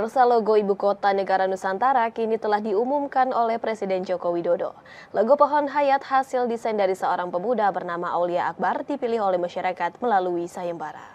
Pemirsa, logo Ibu Kota Negara Nusantara kini telah diumumkan oleh Presiden Joko Widodo. Logo pohon hayat hasil desain dari seorang pemuda bernama Aulia Akbar dipilih oleh masyarakat melalui sayembara.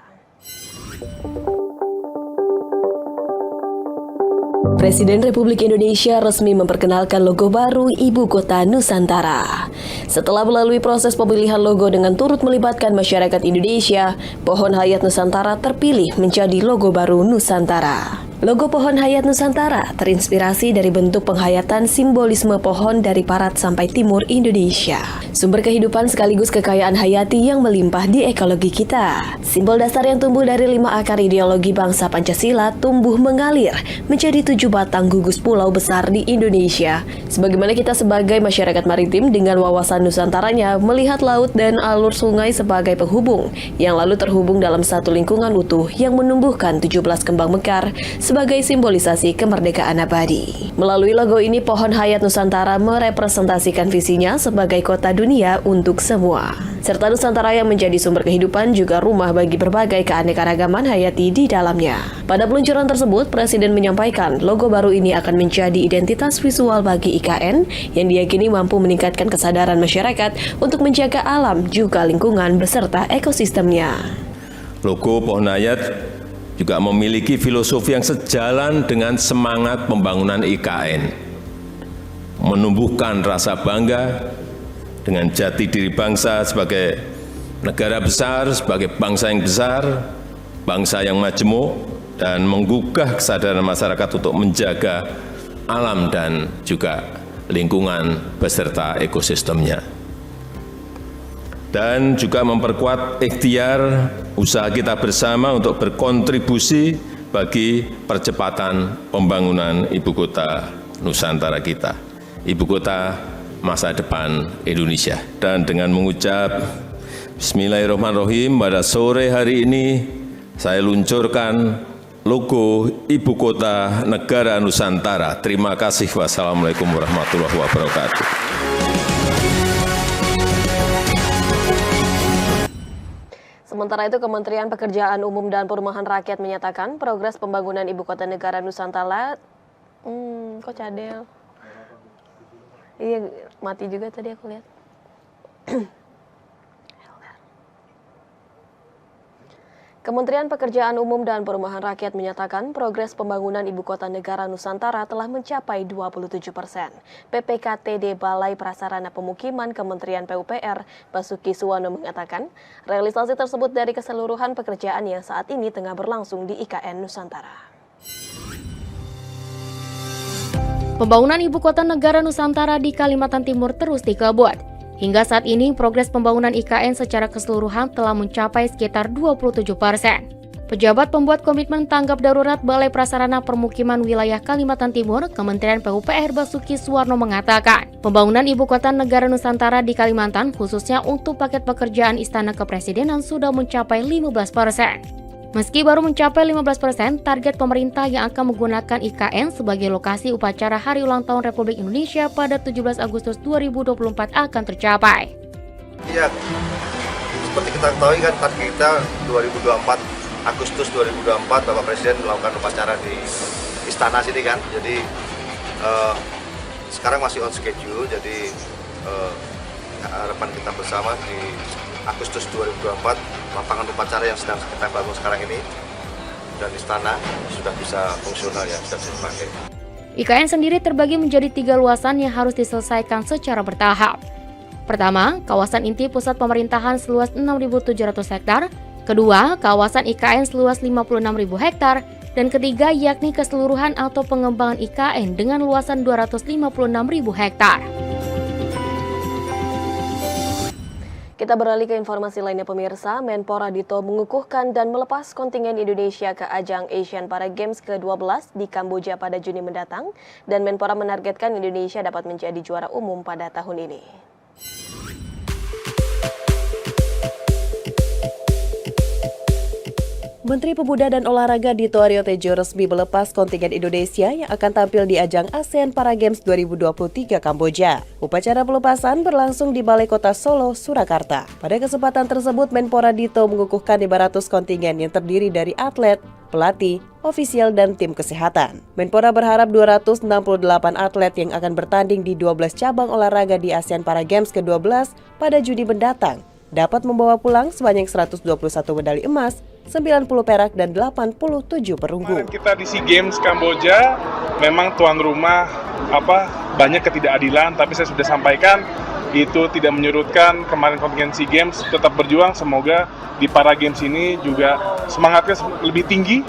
Presiden Republik Indonesia resmi memperkenalkan logo baru Ibu Kota Nusantara. Setelah melalui proses pemilihan logo dengan turut melibatkan masyarakat Indonesia, pohon hayat Nusantara terpilih menjadi logo baru Nusantara. Logo pohon hayat Nusantara terinspirasi dari bentuk penghayatan simbolisme pohon dari barat sampai timur Indonesia. Sumber kehidupan sekaligus kekayaan hayati yang melimpah di ekologi kita. Simbol dasar yang tumbuh dari 5 akar ideologi bangsa Pancasila tumbuh mengalir menjadi 7 batang gugus pulau besar di Indonesia. Sebagaimana kita sebagai masyarakat maritim dengan wawasan Nusantaranya melihat laut dan alur sungai sebagai penghubung yang lalu terhubung dalam satu lingkungan utuh yang menumbuhkan 17 kembang mekar sebagai simbolisasi kemerdekaan abadi. Melalui logo ini, pohon hayat Nusantara merepresentasikan visinya sebagai kota dunia untuk semua. Serta Nusantara yang menjadi sumber kehidupan juga rumah bagi berbagai keanekaragaman hayati di dalamnya. Pada peluncuran tersebut, Presiden menyampaikan logo baru ini akan menjadi identitas visual bagi IKN yang diyakini mampu meningkatkan kesadaran masyarakat untuk menjaga alam juga lingkungan beserta ekosistemnya. Logo pohon hayat juga memiliki filosofi yang sejalan dengan semangat pembangunan IKN, menumbuhkan rasa bangga dengan jati diri bangsa sebagai negara besar, sebagai bangsa yang besar, bangsa yang majemuk, dan menggugah kesadaran masyarakat untuk menjaga alam dan juga lingkungan beserta ekosistemnya. Dan juga memperkuat ikhtiar usaha kita bersama untuk berkontribusi bagi percepatan pembangunan Ibu Kota Nusantara kita, Ibu Kota masa depan Indonesia. Dan dengan mengucap Bismillahirrahmanirrahim, pada sore hari ini saya luncurkan logo Ibu Kota Negara Nusantara. Terima kasih. Wassalamualaikum warahmatullahi wabarakatuh. Sementara itu, Kementerian Pekerjaan Umum dan Perumahan Rakyat menyatakan progres pembangunan Ibu Kota Negara Nusantara... kok cadel? Iya, mati juga tadi aku lihat. Kementerian Pekerjaan Umum dan Perumahan Rakyat menyatakan progres pembangunan Ibu Kota Negara Nusantara telah mencapai 27%. PPKTD Balai Prasarana Pemukiman Kementerian PUPR, Basuki Suwono mengatakan, realisasi tersebut dari keseluruhan pekerjaan yang saat ini tengah berlangsung di IKN Nusantara. Pembangunan Ibu Kota Negara Nusantara di Kalimantan Timur terus dikebut. Hingga saat ini, progres pembangunan IKN secara keseluruhan telah mencapai sekitar 27%. Pejabat pembuat komitmen tanggap darurat Balai Prasarana Permukiman Wilayah Kalimantan Timur, Kementerian PUPR Basuki Suwono mengatakan, pembangunan Ibu Kota Negara Nusantara di Kalimantan, khususnya untuk paket pekerjaan Istana Kepresidenan, sudah mencapai 15%. Meski baru mencapai 15%, target pemerintah yang akan menggunakan IKN sebagai lokasi upacara Hari Ulang Tahun Republik Indonesia pada 17 Agustus 2024 akan tercapai. Iya, seperti kita ketahui kan target kita 2024, Agustus 2024 Bapak Presiden melakukan upacara di Istana sini kan. Jadi sekarang masih on schedule, jadi harapan kita bersama di Agustus 2024 lapangan upacara yang sedang kita bangun sekarang ini dan istana sudah bisa fungsional ya, bisa dipakai. IKN sendiri terbagi menjadi 3 luasan yang harus diselesaikan secara bertahap. Pertama, kawasan inti pusat pemerintahan seluas 6.700 hektar. Kedua, kawasan IKN seluas 56.000 hektar. Dan ketiga, yakni keseluruhan atau pengembangan IKN dengan luasan 256.000 hektar. Kita beralih ke informasi lainnya, pemirsa. Menpora Dito mengukuhkan dan melepas kontingen Indonesia ke ajang Asian Para Games ke-12 di Kamboja pada Juni mendatang. Dan Menpora menargetkan Indonesia dapat menjadi juara umum pada tahun ini. Menteri Pemuda dan Olahraga Dito Aryo Tejo resmi melepas kontingen Indonesia yang akan tampil di ajang ASEAN Para Games 2023 Kamboja. Upacara pelepasan berlangsung di Balai Kota Solo, Surakarta. Pada kesempatan tersebut, Menpora Dito mengukuhkan 500 kontingen yang terdiri dari atlet, pelatih, ofisial, dan tim kesehatan. Menpora berharap 268 atlet yang akan bertanding di 12 cabang olahraga di ASEAN Para Games ke-12 pada Juni mendatang dapat membawa pulang sebanyak 121 medali emas, 90 perak, dan 87 perunggu. Kemarin kita di SEA Games Kamboja, memang tuan rumah banyak ketidakadilan, tapi saya sudah sampaikan itu tidak menyurutkan kemarin kontingen SEA Games tetap berjuang. Semoga di Para Games ini juga semangatnya lebih tinggi,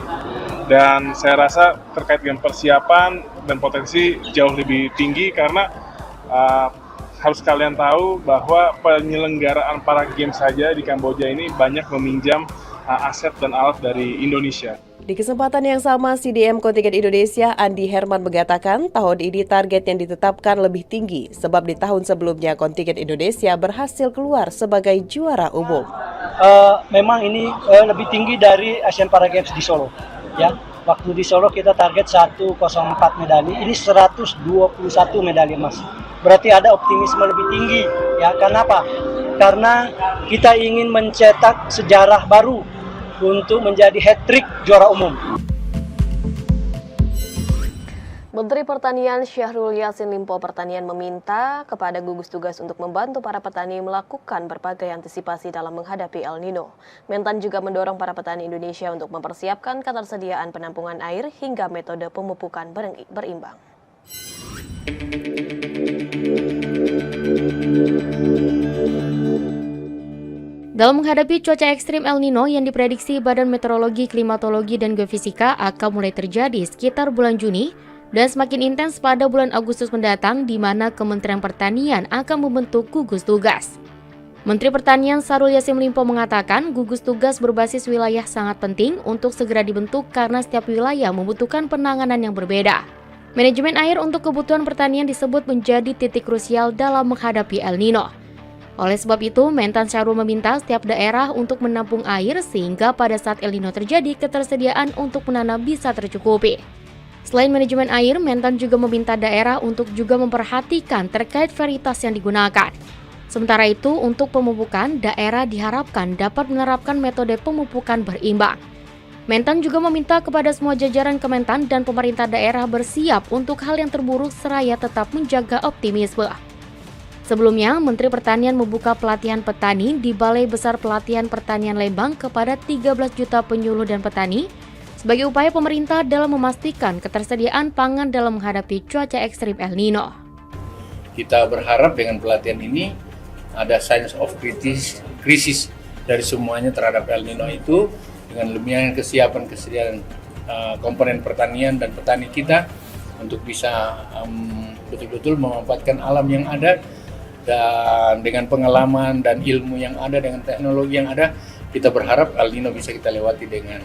dan saya rasa terkait dengan persiapan dan potensi jauh lebih tinggi karena harus kalian tahu bahwa penyelenggaraan Para Games saja di Kamboja ini banyak meminjam aset dan alat dari Indonesia. Di kesempatan yang sama, CDM kontingen Indonesia Andi Herman mengatakan tahun ini target yang ditetapkan lebih tinggi sebab di tahun sebelumnya kontingen Indonesia berhasil keluar sebagai juara umum. Memang ini lebih tinggi dari Asian Para Games di Solo. Ya, waktu di Solo kita target 104 medali, ini 121 medali emas. Berarti ada optimisme lebih tinggi. Ya, kenapa? Karena kita ingin mencetak sejarah baru untuk menjadi hat-trick juara umum. Menteri Pertanian Syahrul Yassin Limpo Pertanian meminta kepada gugus tugas untuk membantu para petani melakukan berbagai antisipasi dalam menghadapi El Nino. Mentan juga mendorong para petani Indonesia untuk mempersiapkan ketersediaan penampungan air hingga metode pemupukan berimbang. Dalam menghadapi cuaca ekstrim El Nino yang diprediksi Badan Meteorologi, Klimatologi, dan Geofisika akan mulai terjadi sekitar bulan Juni dan semakin intens pada bulan Agustus mendatang, di mana Kementerian Pertanian akan membentuk gugus tugas. Menteri Pertanian Syahrul Yassin Limpo mengatakan gugus tugas berbasis wilayah sangat penting untuk segera dibentuk karena setiap wilayah membutuhkan penanganan yang berbeda. Manajemen air untuk kebutuhan pertanian disebut menjadi titik krusial dalam menghadapi El Nino. Oleh sebab itu, Mentan Syahrul meminta setiap daerah untuk menampung air sehingga pada saat El Nino terjadi, ketersediaan untuk menanam bisa tercukupi. Selain manajemen air, Mentan juga meminta daerah untuk juga memperhatikan terkait varietas yang digunakan. Sementara itu, untuk pemupukan, daerah diharapkan dapat menerapkan metode pemupukan berimbang. Mentan juga meminta kepada semua jajaran Kementan dan pemerintah daerah bersiap untuk hal yang terburuk seraya tetap menjaga optimisme. Sebelumnya, Menteri Pertanian membuka pelatihan petani di Balai Besar Pelatihan Pertanian Lembang kepada 13 juta penyuluh dan petani sebagai upaya pemerintah dalam memastikan ketersediaan pangan dalam menghadapi cuaca ekstrim El Nino. Kita berharap dengan pelatihan ini ada sense of krisis dari semuanya terhadap El Nino itu, dengan lebihnya kesediaan komponen pertanian dan petani kita untuk bisa betul-betul memanfaatkan alam yang ada. Dan dengan pengalaman dan ilmu yang ada, dengan teknologi yang ada, kita berharap El Nino bisa kita lewati dengan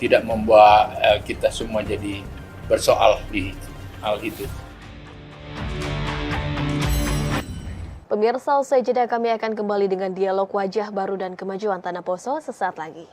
tidak membuat kita semua jadi bersoal di hal itu. Pemirsa, usai jeda kami akan kembali dengan dialog wajah baru dan kemajuan Tanah Poso sesaat lagi.